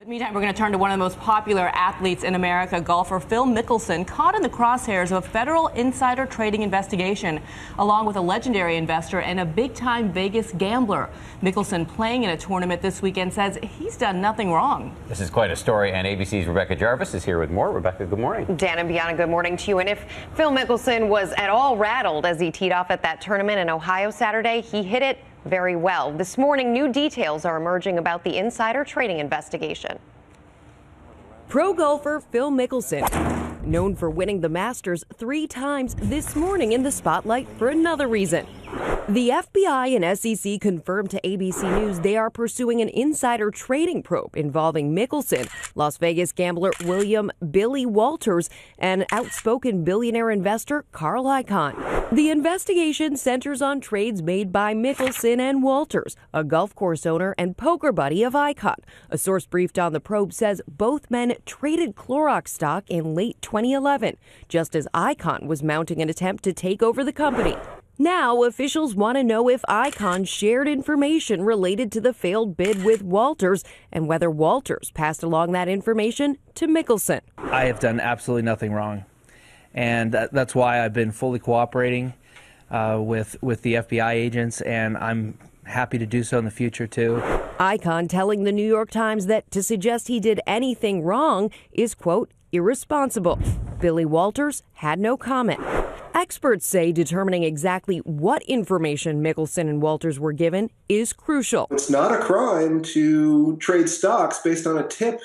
Meantime, we're going to turn to one of the most popular athletes in America, golfer Phil Mickelson, caught in the crosshairs of a federal insider trading investigation, along with a legendary investor and a big-time Vegas gambler. Mickelson, playing in a tournament this weekend, says he's done nothing wrong. This is quite a story, and ABC's Rebecca Jarvis is here with more. Rebecca, good morning. Dan and Bianna, good morning to you. And if Phil Mickelson was at all rattled as he teed off at that tournament in Ohio Saturday, he hit it very well. This morning, new details are emerging about the insider trading investigation. Pro golfer Phil Mickelson, known for winning the Masters 3 times, this morning in the spotlight for another reason. The FBI and SEC confirmed to ABC News they are pursuing an insider trading probe involving Mickelson, Las Vegas gambler William "Billy" Walters, and outspoken billionaire investor Carl Icahn. The investigation centers on trades made by Mickelson and Walters, a golf course owner and poker buddy of Icahn. A source briefed on the probe says both men traded Clorox stock in late 2011, just as Icahn was mounting an attempt to take over the company. Now, officials want to know if Icahn shared information related to the failed bid with Walters and whether Walters passed along that information to Mickelson. I have done absolutely nothing wrong, and that's why I've been fully cooperating with the FBI agents, and I'm happy to do so in the future, too. Icahn telling the New York Times that to suggest he did anything wrong is, quote, irresponsible. Billy Walters had no comment. Experts say determining exactly what information Mickelson and Walters were given is crucial. It's not a crime to trade stocks based on a tip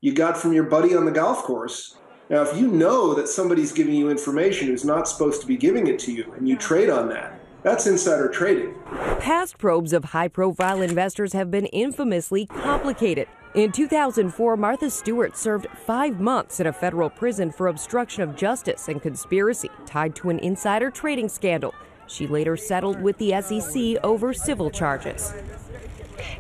you got from your buddy on the golf course. Now, if you know that somebody's giving you information who's not supposed to be giving it to you and you trade on that, that's insider trading. Past probes of high-profile investors have been infamously complicated. In 2004, Martha Stewart served 5 months in a federal prison for obstruction of justice and conspiracy tied to an insider trading scandal. She later settled with the SEC over civil charges.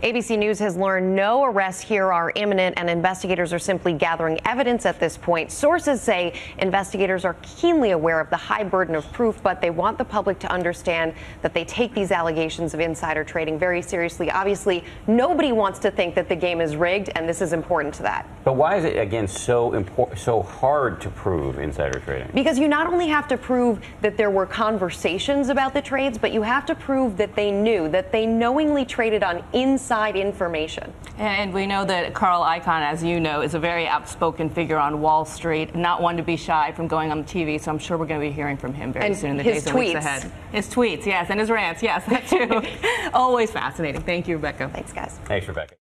ABC News has learned no arrests here are imminent, and investigators are simply gathering evidence at this point. Sources say investigators are keenly aware of the high burden of proof, but they want the public to understand that they take these allegations of insider trading very seriously. Obviously, nobody wants to think that the game is rigged, and this is important to that. But why is it, again, so hard to prove insider trading? Because you not only have to prove that there were conversations about the trades, but you have to prove that they knew, that they knowingly traded on inside information. And we know that Carl Icahn, as you know, is a very outspoken figure on Wall Street, not one to be shy from going on TV, so I'm sure we're going to be hearing from him very soon in the days and weeks ahead. His tweets, yes, and his rants, yes, that too. Always fascinating. Thank you, Rebecca. Thanks, guys. Thanks, Rebecca.